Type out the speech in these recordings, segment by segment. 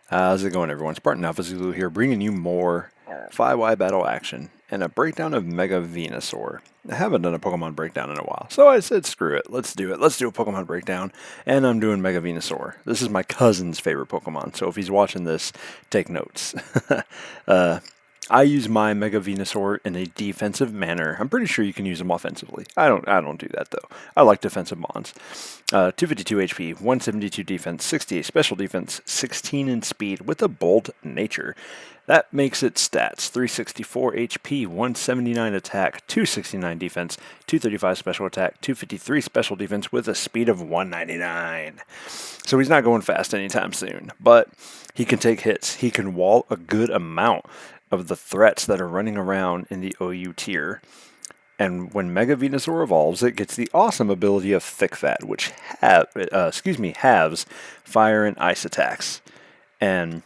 How's it going, everyone? Spartan Alphazulu here, bringing you more 5Y battle action and a breakdown of Mega Venusaur. I haven't done a Pokemon breakdown in a while, so I said screw it, let's do it. Let's do a Pokemon breakdown, and I'm doing Mega Venusaur. This is my cousin's favorite Pokemon, so if he's watching this, take notes. I use my Mega Venusaur in a defensive manner. I'm pretty sure you can use them offensively. I don't do that though. I like defensive mons. 252 HP, 172 defense, 68 special defense, 16 in speed with a bold nature. That makes it stats: 364 HP, 179 attack, 269 defense, 235 special attack, 253 special defense with a speed of 199. So he's not going fast anytime soon, but he can take hits. He can wall a good amount of the threats that are running around in the OU tier. And when Mega Venusaur evolves, it gets the awesome ability of Thick Fat, which halves fire and ice attacks. And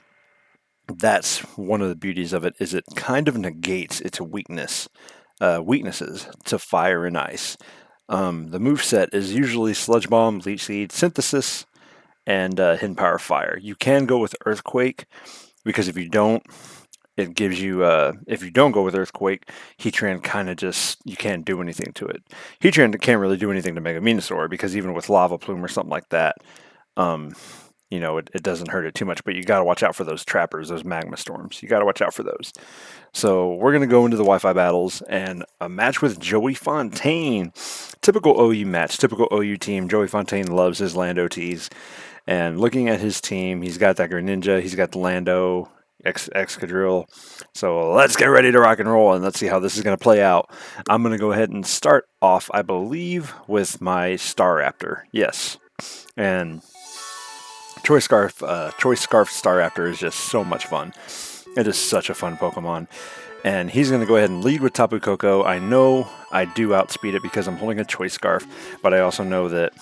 that's one of the beauties of it, is it kind of negates its weaknesses to fire and ice. The moveset is usually Sludge Bomb, Leech Seed, Synthesis, and Hidden Power Fire. You can go with Earthquake, because if you don't, it gives you, if you don't go with Earthquake, Heatran kind of just, you can't do anything to it. Heatran can't really do anything to Mega Venusaur, because even with Lava Plume or something like that, you know, it doesn't hurt it too much, but you got to watch out for those trappers, those magma storms. You got to watch out for those. So we're going to go into the Wi-Fi battles and a match with JoeyFontaine. Typical OU match, typical OU team. JoeyFontaine loves his Lando tees. And looking at his team, he's got that Greninja, he's got the Lando, Excadrill. So let's get ready to rock and roll, and let's see how this is going to play out. I'm going to go ahead and start off, I believe, with my Staraptor. Yes. And Choice Scarf Staraptor is just so much fun. It is such a fun Pokemon. And he's going to go ahead and lead with Tapu Koko. I know I do outspeed it because I'm holding a Choice Scarf, but I also know that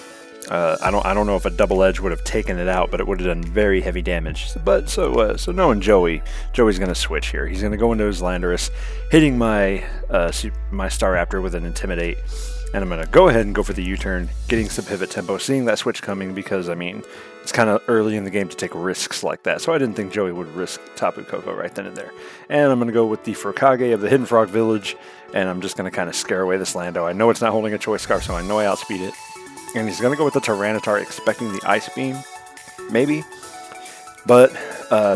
I don't know if a Double Edge would have taken it out, but it would have done very heavy damage. But so knowing Joey's going to switch here. He's going to go into his Landorus, hitting my Staraptor with an Intimidate, and I'm going to go ahead and go for the U-turn, getting some pivot tempo, seeing that switch coming, because I mean it's kind of early in the game to take risks like that. So I didn't think Joey would risk Tapu Koko right then and there. And I'm going to go with the Furkage of the Hidden Frog Village, and I'm just going to kind of scare away this Lando. I know it's not holding a Choice Scarf, so I know I outspeed it. And he's going to go with the Tyranitar, expecting the Ice Beam, maybe. But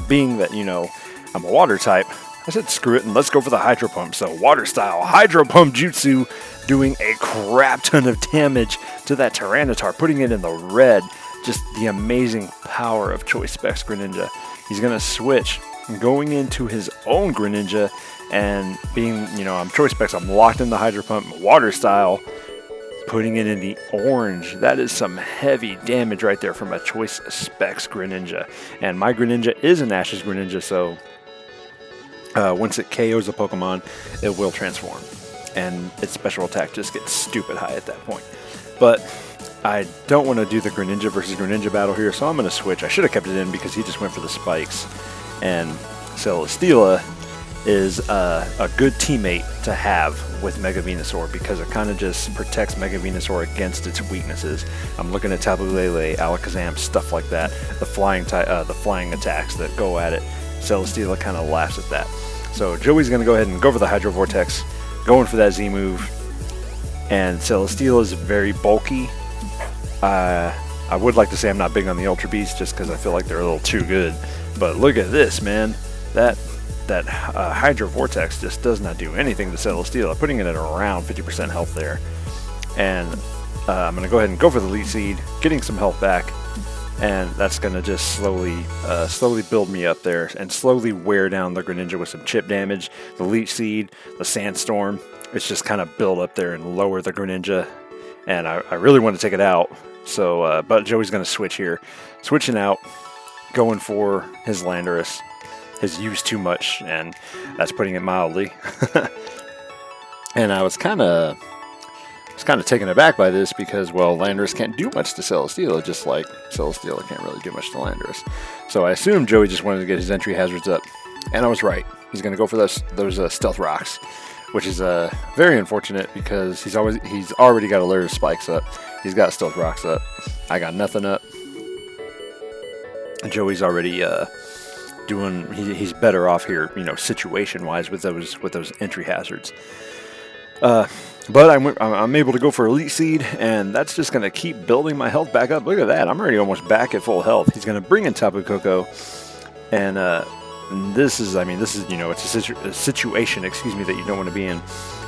being that, you know, I'm a water type, I said screw it and let's go for the Hydro Pump. So water style, Hydro Pump Jutsu, doing a crap ton of damage to that Tyranitar, putting it in the red. Just the amazing power of Choice Specs Greninja. He's going to switch, going into his own Greninja, and being, you know, I'm Choice Specs, I'm locked in the Hydro Pump, water style, putting it in the orange. That is some heavy damage right there from a Choice Specs Greninja. And my Greninja is an Ash's Greninja, so once it KOs a Pokemon, it will transform. And its special attack just gets stupid high at that point. But I don't want to do the Greninja versus Greninja battle here, so I'm going to switch. I should have kept it in because he just went for the spikes. And Celesteela is a good teammate to have with Mega Venusaur, because it kind of just protects Mega Venusaur against its weaknesses. I'm looking at Tapu Lele, Alakazam, stuff like that. The flying attacks that go at it. Celesteela kind of laughs at that. So Joey's going to go ahead and go for the Hydro Vortex, going for that Z move. And Celesteela is very bulky. I would like to say I'm not big on the Ultra Beasts just because I feel like they're a little too good. But look at this, man. That Hydro Vortex just does not do anything to Celesteela, putting it at around 50% health there. And I'm going to go ahead and go for the Leech Seed, getting some health back, and that's going to just slowly build me up there and slowly wear down the Greninja with some chip damage. The Leech Seed, the Sandstorm, it's just kind of build up there and lower the Greninja. And I really want to take it out, so but Joey's going to switch here. Switching out, going for his Landorus. Has used too much, and that's putting it mildly. And I was kind of taken aback by this because, well, Landorus can't do much to Celesteela, just like Celesteela can't really do much to Landorus. So I assumed Joey just wanted to get his entry hazards up, and I was right. He's going to go for those Stealth Rocks, which is very unfortunate because he's already got Alert Spikes up. He's got Stealth Rocks up. I got nothing up. Joey's already he's better off here, you know, situation-wise with those entry hazards. But I'm able to go for a Leech Seed, and that's just going to keep building my health back up. Look at that. I'm already almost back at full health. He's going to bring in Tapu Koko, and this is, you know, it's a situation, excuse me, that you don't want to be in.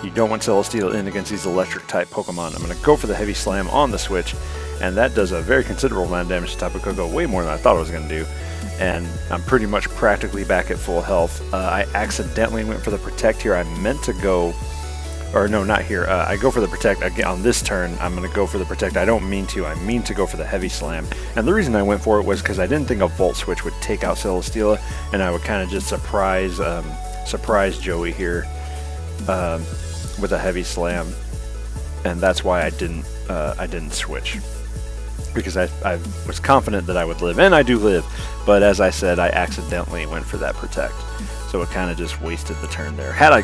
You don't want Celesteela in against these electric-type Pokemon. I'm going to go for the Heavy Slam on the switch, and that does a very considerable amount of damage to Tapu Koko, way more than I thought it was going to do. And I'm pretty much practically back at full health. I accidentally went for the Protect here. I meant to go... Or no, not here. I go for the Protect. Again, on this turn, I'm going to go for the Protect. I don't mean to. I mean to go for the Heavy Slam. And the reason I went for it was because I didn't think a Volt Switch would take out Celesteela, and I would kind of just surprise Joey here with a Heavy Slam. And that's why I didn't switch. Because I was confident that I would live, and I do live. But as I said, I accidentally went for that Protect. So it kind of just wasted the turn there. Had I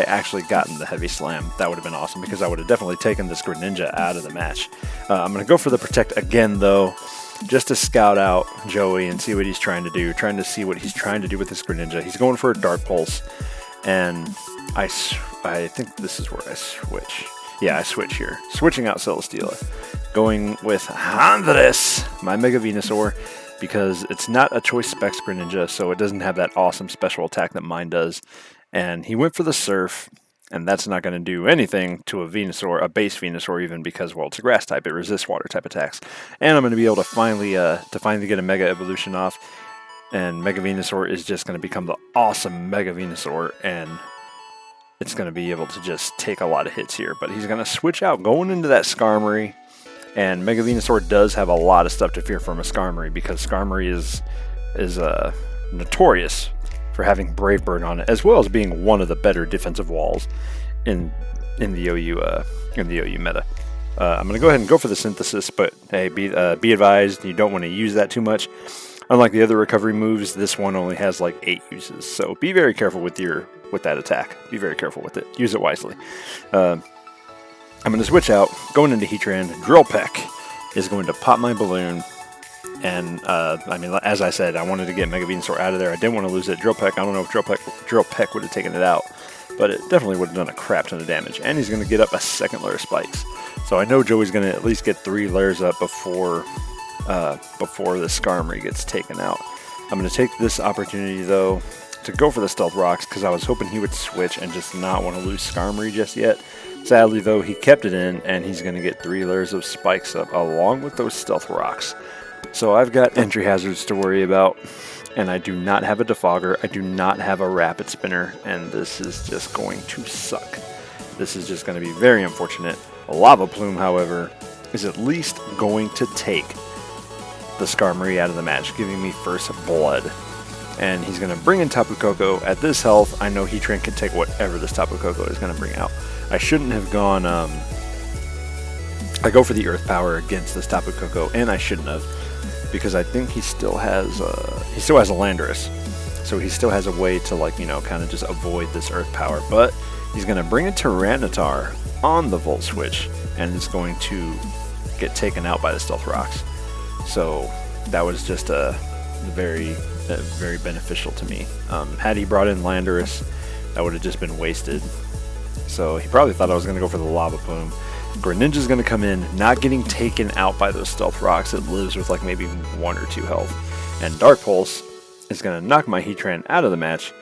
actually gotten the Heavy Slam, that would have been awesome, because I would have definitely taken this Greninja out of the match. I'm going to go for the Protect again, though, just to scout out Joey and see what he's trying to do. Trying to see what he's trying to do with this Greninja. He's going for a Dark Pulse, and I think this is where I switch. Yeah, I switch here. Switching out Celesteela. Going with Andres, my Mega Venusaur, because it's not a Choice Specs Greninja, so it doesn't have that awesome special attack that mine does. And he went for the Surf, and that's not going to do anything to a Venusaur, a base Venusaur even, because, well, it's a grass type. It resists water type attacks. And I'm going to be able to finally get a Mega Evolution off, and Mega Venusaur is just going to become the awesome Mega Venusaur, and it's going to be able to just take a lot of hits here. But he's going to switch out going into that Skarmory. And Mega Venusaur does have a lot of stuff to fear from a Skarmory, because Skarmory is notorious for having Brave Bird on it, as well as being one of the better defensive walls in the OU meta. I'm going to go ahead and go for the Synthesis, but hey, be advised, you don't want to use that too much. Unlike the other recovery moves, this one only has like 8 uses, so be very careful with that attack. Be very careful with it. Use it wisely. I'm going to switch out, going into Heatran. Drill Peck is going to pop my balloon, and as I said, I wanted to get Mega Venusaur out of there. I didn't want to lose it. Drill Peck, I don't know if Drill Peck would have taken it out, but it definitely would have done a crap ton of damage, and he's going to get up a second layer of spikes. So I know Joey's going to at least get 3 layers up before the Skarmory gets taken out. I'm going to take this opportunity, though, to go for the Stealth Rocks, because I was hoping he would switch and just not want to lose Skarmory just yet. Sadly, though, he kept it in, and he's going to get 3 layers of spikes up along with those Stealth Rocks. So I've got entry hazards to worry about, and I do not have a Defogger. I do not have a Rapid Spinner, and this is just going to suck. This is just going to be very unfortunate. A Lava Plume, however, is at least going to take the Skarmory out of the match, giving me first blood. And he's going to bring in Tapu Koko. At this health, I know Heatran can take whatever this Tapu Koko is going to bring out. I shouldn't have gone... I go for the Earth Power against this Tapu Koko, and I shouldn't have, because I think he still has a Landorus. So he still has a way to, kind of just avoid this Earth Power. But he's going to bring a Tyranitar on the Volt Switch, and it's going to get taken out by the Stealth Rocks. So that was just very beneficial to me. Had he brought in Landorus, that would have just been wasted. So he probably thought I was going to go for the Lava Plume. Greninja's going to come in, not getting taken out by those Stealth Rocks. It lives with like maybe 1 or 2 health. And Dark Pulse is going to knock my Heatran out of the match,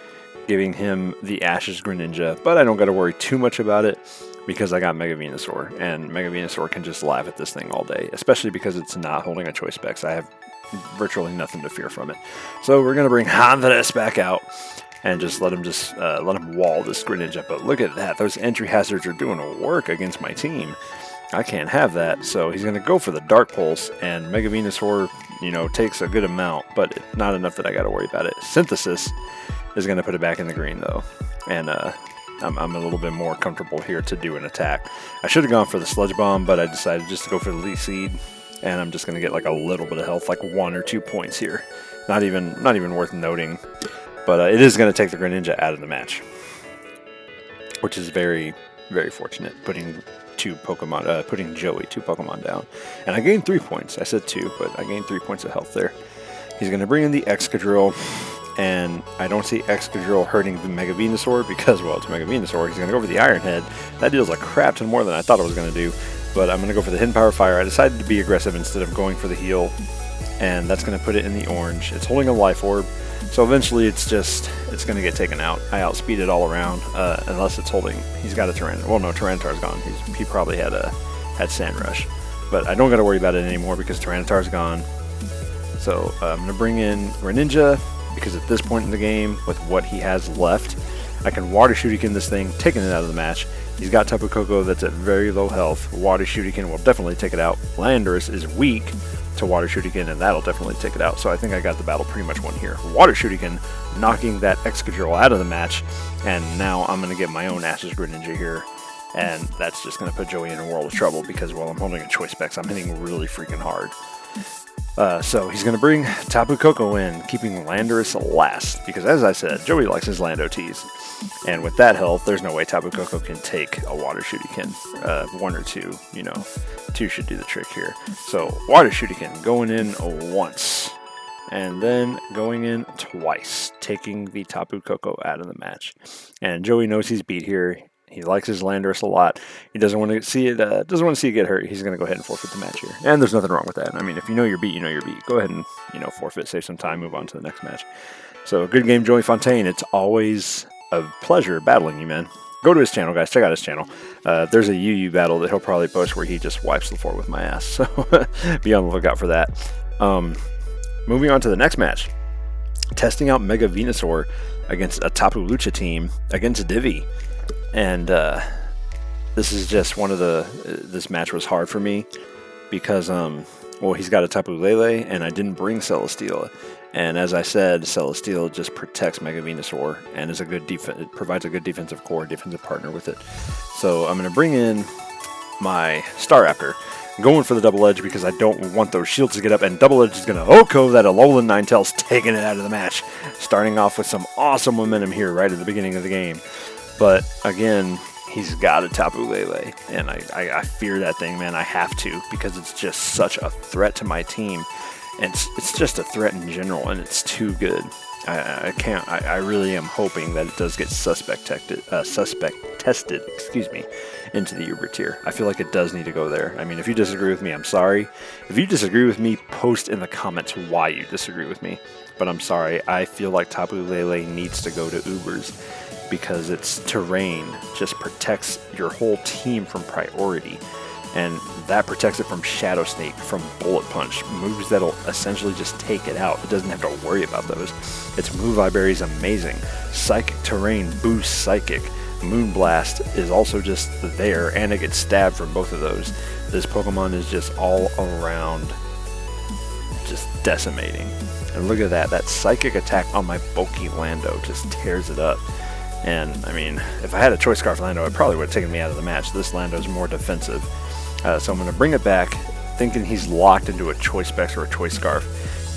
giving him the Ashes Greninja. But I don't got to worry too much about it, because I got Mega Venusaur. And Mega Venusaur can just laugh at this thing all day, especially because it's not holding a Choice Specs. I have virtually nothing to fear from it. So we're going to bring Andres back out and just let him wall this Greninja. But look at that. Those entry hazards are doing work against my team. I can't have that. So he's going to go for the Dark Pulse, and Mega Venusaur, takes a good amount, but not enough that I got to worry about it. Synthesis is going to put it back in the green, though. And I'm a little bit more comfortable here to do an attack. I should have gone for the Sludge Bomb, but I decided just to go for the Leech Seed. And I'm just going to get like a little bit of health, like 1 or 2 points here. Not even worth noting. But it is going to take the Greninja out of the match, which is very, very fortunate, putting Joey 2 Pokemon down. And I gained 3 points. I said 2, but I gained 3 points of health there. He's going to bring in the Excadrill, and I don't see Excadrill hurting the Mega Venusaur because, well, it's Mega Venusaur. He's going to go for the Iron Head. That deals a crap ton more than I thought it was going to do, but I'm going to go for the Hidden Power Fire. I decided to be aggressive instead of going for the heal, and that's going to put it in the orange. It's holding a Life Orb, so eventually it's going to get taken out. I outspeed it all around, unless it's holding. He's got a Tyranitar. Well, no, Tyranitar's gone. He probably had Sand Rush, but I don't got to worry about it anymore because Tyranitar's gone. So I'm going to bring in Greninja, because at this point in the game, with what he has left, I can Water Shuriken this thing, taking it out of the match. He's got Tapu Koko that's at very low health. Water Shuriken will definitely take it out. Landorus is weak to Water Shuriken, and that'll definitely take it out. So I think I got the battle pretty much won here. Water Shuriken knocking that Excadrill out of the match, and now I'm going to get my own Ashes Greninja here. And that's just going to put Joey in a world of trouble because, well, I'm holding a Choice Specs. I'm hitting really freaking hard. So he's going to bring Tapu Koko in, keeping Landorus last, because as I said, Joey likes his Lando teas. And with that health, there's no way Tapu Koko can take a Water Shuriken. One or two, two should do the trick here. So Water Shuriken going in once, and then going in twice, taking the Tapu Koko out of the match. And Joey knows he's beat here. He likes his Landorus a lot. He doesn't want to see it. Doesn't want to see it get hurt. He's going to go ahead and forfeit the match here. And there's nothing wrong with that. I mean, if you know you're beat, you know you're beat. Go ahead and forfeit, save some time, move on to the next match. So good game, JoeyFontaine. It's always a pleasure battling you, man. Go to his channel, guys. Check out his channel. There's a UU battle that he'll probably post where he just wipes the floor with my ass. So be on the lookout for that. Moving on to the next match. Testing out Mega Venusaur against a Tapu Lucha team against Divi. And this is just one of this match was hard for me because, well, he's got a Tapu Lele, and I didn't bring Celesteela. And as I said, Celesteela just protects Mega Venusaur and is a good it provides a good defensive core, defensive partner with it. So I'm going to bring in my Staraptor, going for the Double Edge because I don't want those shields to get up, and Double Edge is going to Oko that Alolan Ninetales, taking it out of the match, starting off with some awesome momentum here right at the beginning of the game. But again, he's got a Tapu Lele, and I fear that thing, man. I have to, because it's just such a threat to my team, and it's just a threat in general, and it's too good. I really am hoping that it does get suspect tested, into the Uber tier. I feel like it does need to go there. I mean, if you disagree with me, I'm sorry. If you disagree with me, post in the comments why you disagree with me. But I'm sorry, I feel like Tapu Lele needs to go to Ubers, because its terrain just protects your whole team from priority, and that protects it from Shadow Sneak, from Bullet Punch, moves that'll essentially just take it out. It doesn't have to worry about those. Its Move Berry is amazing. Psychic Terrain boosts Psychic. Moonblast is also just there, and it gets stabbed from both of those. This Pokemon is just all around just decimating. And look at that Psychic attack on my bulky Lando just tears it up. And, I mean, if I had a Choice Scarf Lando, it probably would have taken me out of the match. This Lando's more defensive. So I'm going to bring it back, thinking he's locked into a Choice Specs or a Choice Scarf.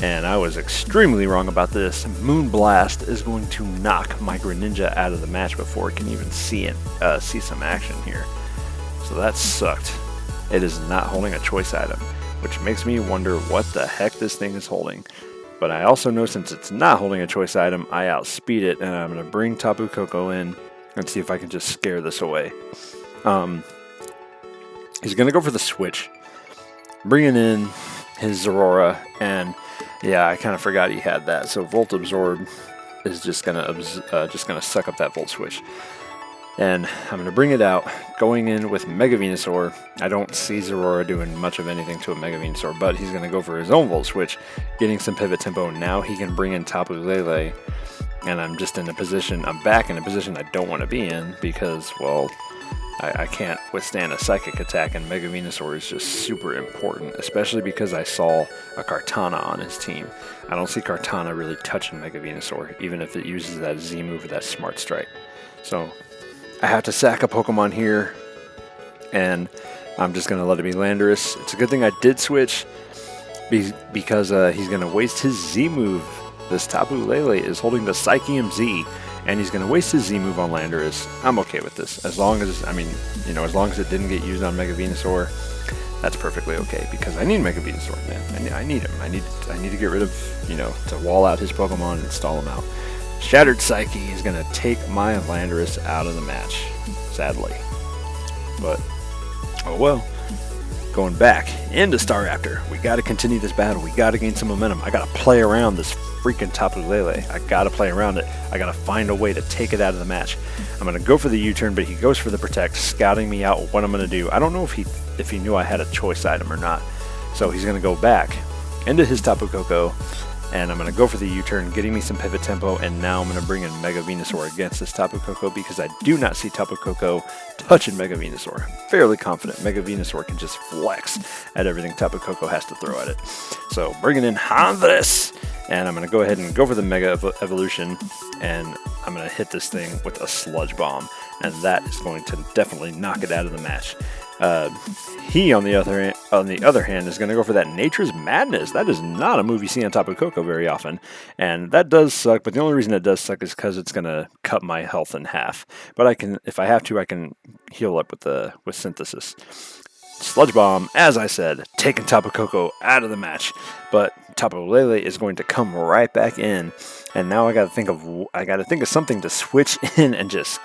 And I was extremely wrong about this. Moonblast is going to knock my Greninja out of the match before it can even see some action here. So that sucked. It is not holding a choice item, which makes me wonder what the heck this thing is holding. But I also know since it's not holding a choice item, I outspeed it, and I'm going to bring Tapu Koko in and see if I can just scare this away. He's going to go for the switch, bringing in his Zorora, and yeah, I kind of forgot he had that. So Volt Absorb is just going to suck up that Volt Switch. And I'm going to bring it out, going in with Mega Venusaur. I don't see Zorora doing much of anything to a Mega Venusaur, but he's going to go for his own Volt Switch, getting some pivot tempo. Now he can bring in Tapu Lele, and I'm just in a position, I'm back in a position I don't want to be in because, well, I can't withstand a Psychic attack, and Mega Venusaur is just super important, especially because I saw a Kartana on his team. I don't see Kartana really touching Mega Venusaur, even if it uses that Z move or that Smart Strike. So I have to sack a Pokemon here, and I'm just going to let it be Landorus. It's a good thing I did switch, because he's going to waste his Z move. This Tapu Lele is holding the Psychium Z, and he's going to waste his Z move on Landorus. I'm okay with this. As long as, as long as it didn't get used on Mega Venusaur, that's perfectly okay, because I need Mega Venusaur, man. I need him. I need to get rid of, to wall out his Pokemon and stall him out. Shattered Psyche is going to take my Landorus out of the match, sadly. But, oh well. Going back into Staraptor. We got to continue this battle. We got to gain some momentum. I got to play around this freaking Tapu Lele. I got to play around it. I got to find a way to take it out of the match. I'm going to go for the U-turn, but he goes for the Protect, scouting me out what I'm going to do. I don't know if he knew I had a choice item or not. So he's going to go back into his Tapu Koko, and I'm going to go for the U-turn, getting me some pivot tempo, and now I'm going to bring in Mega Venusaur against this Tapu Koko because I do not see Tapu Koko touching Mega Venusaur. Fairly confident Mega Venusaur can just flex at everything Tapu Koko has to throw at it. So bringing in Honthus, and I'm going to go ahead and go for the Mega Evolution, and I'm going to hit this thing with a Sludge Bomb, and that is going to definitely knock it out of the match. He, on the other hand, is going to go for that Nature's Madness. That is not a move you see on Tapu Koko very often, and that does suck. But the only reason it does suck is because it's going to cut my health in half. But I can, if I have to, I can heal up with Synthesis. Sludge Bomb, as I said, taking Tapu Koko out of the match. But Tapu Lele is going to come right back in, and now I got to think of something to switch in and just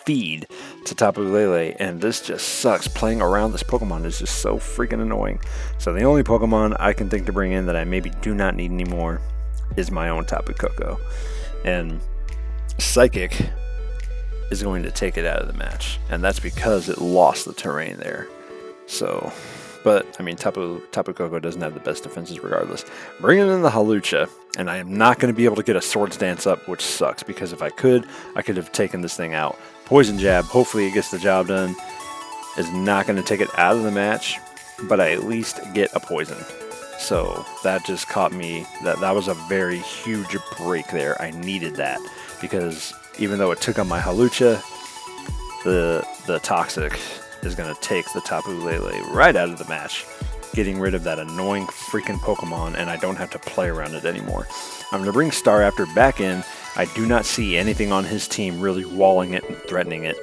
feed to Tapu Lele, and this just sucks. Playing around this Pokemon is just so freaking annoying. So the only Pokemon I can think to bring in that I maybe do not need anymore is my own Tapu Koko, and Psychic is going to take it out of the match, and that's because it lost the terrain there. So, but I mean, Tapu Koko doesn't have the best defenses regardless. Bringing in the Hawlucha, and I am not going to be able to get a Swords Dance up, which sucks because if I could have taken this thing out. Poison Jab, hopefully it gets the job done, is not going to take it out of the match, but I at least get a poison. So that just caught me, that was a very huge break there. I needed that because even though it took on my Hawlucha, the Toxic is going to take the Tapu Lele right out of the match, getting rid of that annoying freaking Pokemon, and I don't have to play around it anymore. I'm going to bring Staraptor back in. I do not see anything on his team really walling it and threatening it.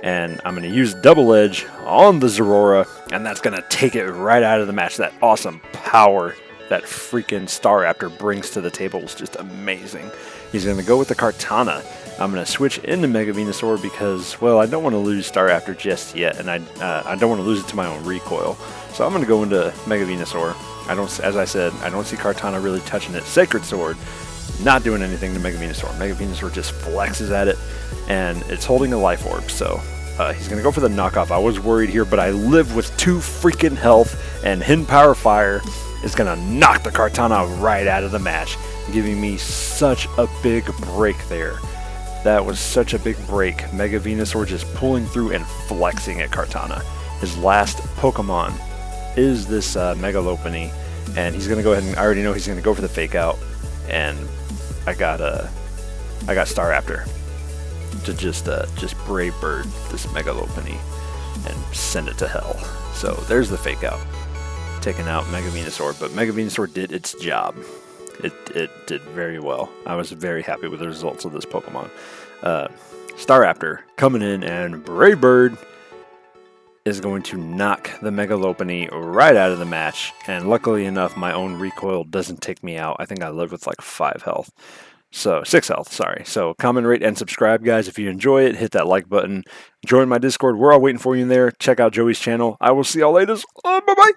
And I'm going to use Double Edge on the Zorora, and that's going to take it right out of the match. That awesome power that freaking Staraptor brings to the table is just amazing. He's going to go with the Kartana. I'm going to switch into Mega Venusaur because, well, I don't want to lose Staraptor just yet, and I don't want to lose it to my own recoil. So I'm going to go into Mega Venusaur. As I said, I don't see Kartana really touching it. Sacred Sword, not doing anything to Mega Venusaur. Mega Venusaur just flexes at it, and it's holding a Life Orb, so he's going to go for the knockoff. I was worried here, but I live with 2 freaking health, and Hidden Power Fire is going to knock the Kartana right out of the match, giving me such a big break there. That was such a big break. Mega Venusaur just pulling through and flexing at Kartana. His last Pokemon is this Mega Lopunny, and he's going to go ahead and, I already know he's going to go for the Fake Out, and I got Staraptor to just Brave Bird this Mega Lopunny and send it to hell. So there's the Fake Out, taking out Mega Venusaur, but Mega Venusaur did its job. It did very well. I was very happy with the results of this Pokemon. Staraptor coming in, and Brave Bird is going to knock the Mega Lopunny right out of the match, and luckily enough, my own recoil doesn't take me out. I think I live with like 5 health. So 6 health, sorry. So comment, rate, and subscribe, guys. If you enjoy it, hit that like button. Join my Discord. We're all waiting for you in there. Check out Joey's channel. I will see y'all later. Bye-bye.